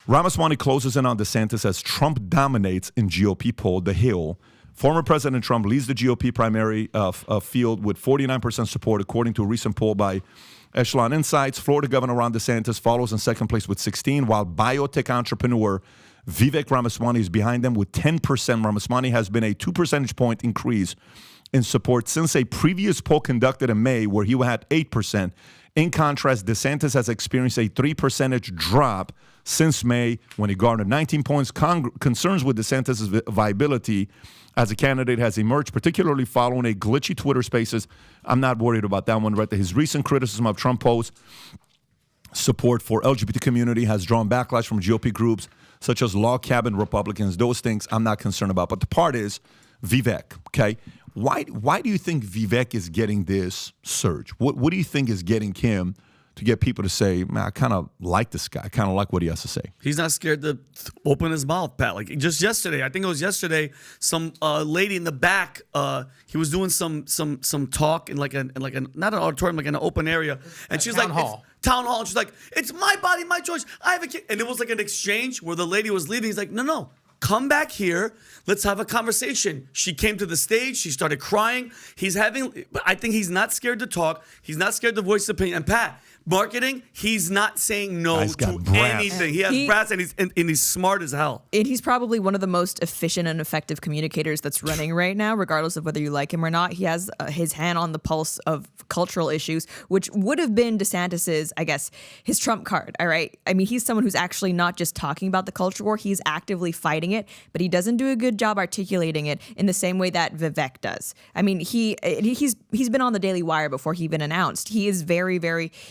Ramaswamy closes in on DeSantis as Trump dominates in GOP poll, The Hill. Former President Trump leads the GOP primary field with 49% support, according to a recent poll by Echelon Insights. Florida Governor Ron DeSantis follows in second place with 16, while biotech entrepreneur Vivek Ramaswamy is behind them with 10%. Ramaswamy has been a 2 percentage point increase in support since a previous poll conducted in May where he had 8%. In contrast, DeSantis has experienced a 3 percentage drop since May when he garnered 19 points. Concerns with DeSantis' viability as a candidate has emerged, particularly following a glitchy Twitter Spaces. I'm not worried about that one right there. His recent criticism of Trump posts support for LGBT community has drawn backlash from GOP groups such as log cabin Republicans. Those things I'm not concerned about. But the part is Vivek, okay? Why do you think Vivek is getting this surge? What do you think is getting him to get people to say, man, I kind of like this guy. I kind of like what he has to say. He's not scared to open his mouth, Pat. Like just yesterday, I think it was yesterday, some lady in the back, he was doing some talk in like a not an auditorium, like in an open area, and she's like, town hall, and she's like, it's my body, my choice. I have a kid, and it was like an exchange where the lady was leaving. He's like, no. Come back here. Let's have a conversation. She came to the stage. She started crying. I think he's not scared to talk. He's not scared to voice his opinion. And Pat, marketing, he's not saying no to anything. He has brass, and he's smart as hell. And he's probably one of the most efficient and effective communicators that's running right now, regardless of whether you like him or not. He has his hand on the pulse of cultural issues, which would have been DeSantis's, I guess, his trump card. All right. I mean, he's someone who's actually not just talking about the culture war. He's actively fighting it, but he doesn't do a good job articulating it in the same way that Vivek does. I mean, he's been on the Daily Wire before he even announced. He is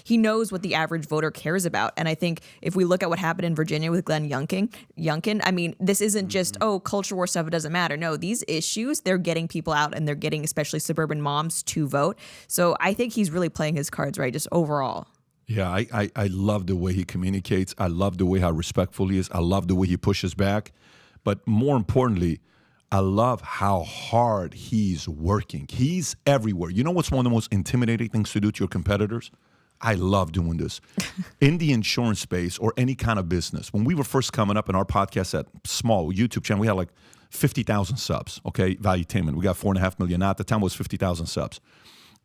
he knows what the average voter cares about. And I think if we look at what happened in Virginia with Glenn Youngkin, I mean, this isn't just, culture war stuff, it doesn't matter. No, these issues, they're getting people out, and they're getting especially suburban moms to vote. So I think he's really playing his cards right, just overall. Yeah, I love the way he communicates. I love the way how respectful he is. I love the way he pushes back. But more importantly, I love how hard he's working. He's everywhere. You know what's one of the most intimidating things to do to your competitors? I love doing this. In the insurance space or any kind of business, when we were first coming up in our podcast at small YouTube channel, we had like 50,000 subs, okay? Valuetainment. We got 4.5 million. Now at the time it was 50,000 subs.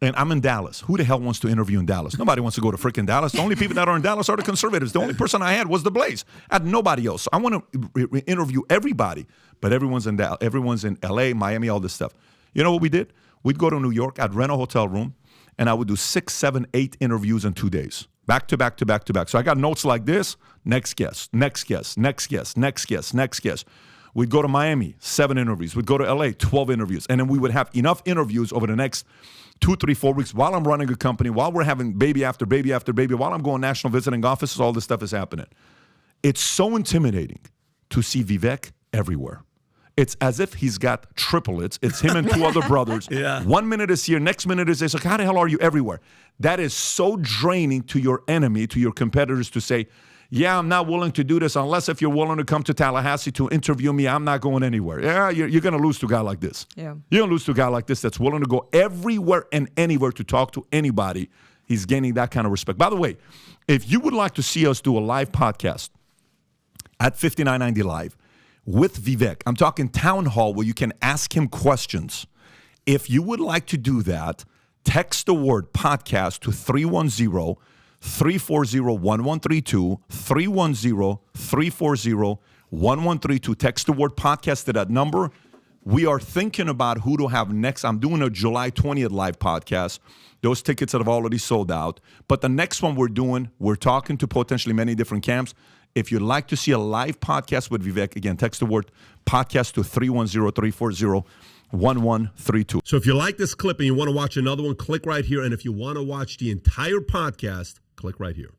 And I'm in Dallas. Who the hell wants to interview in Dallas? Nobody wants to go to freaking Dallas. The only people that are in Dallas are the conservatives. The only person I had was the Blaze. I had nobody else. So I want to interview everybody, but everyone's in Dallas. Everyone's in LA, Miami, all this stuff. You know what we did? We'd go to New York. I'd rent a hotel room, and I would do 6, 7, 8 interviews in 2 days. Back to back to back to back. So I got notes like this. Next guest, next guest, next guest, next guest, next guest. We'd go to Miami, 7 interviews. We'd go to LA, 12 interviews. And then we would have enough interviews over the next 2, 3, 4 weeks while I'm running a company, while we're having baby after baby after baby, while I'm going national visiting offices, all this stuff is happening. It's so intimidating to see Vivek everywhere. It's as if he's got triplets. It's him and 2 other brothers. Yeah. 1 minute is here, next minute is there. It's like, how the hell are you everywhere? That is so draining to your enemy, to your competitors to say, yeah, I'm not willing to do this unless if you're willing to come to Tallahassee to interview me, I'm not going anywhere. Yeah, you're going to lose to a guy like this. Yeah. You're going to lose to a guy like this that's willing to go everywhere and anywhere to talk to anybody. He's gaining that kind of respect. By the way, if you would like to see us do a live podcast at 5990 Live with Vivek, I'm talking town hall where you can ask him questions. If you would like to do that, text the word podcast to 310-340-1132, 310-340-1132. Text the word podcast to that number. We are thinking about who to have next. I'm doing a July 20th live podcast. Those tickets have already sold out. But the next one we're talking to potentially many different camps. If you'd like to see a live podcast with Vivek, again, text the word podcast to 310-340-1132. So if you like this clip and you want to watch another one, click right here. And if you want to watch the entire podcast, click right here.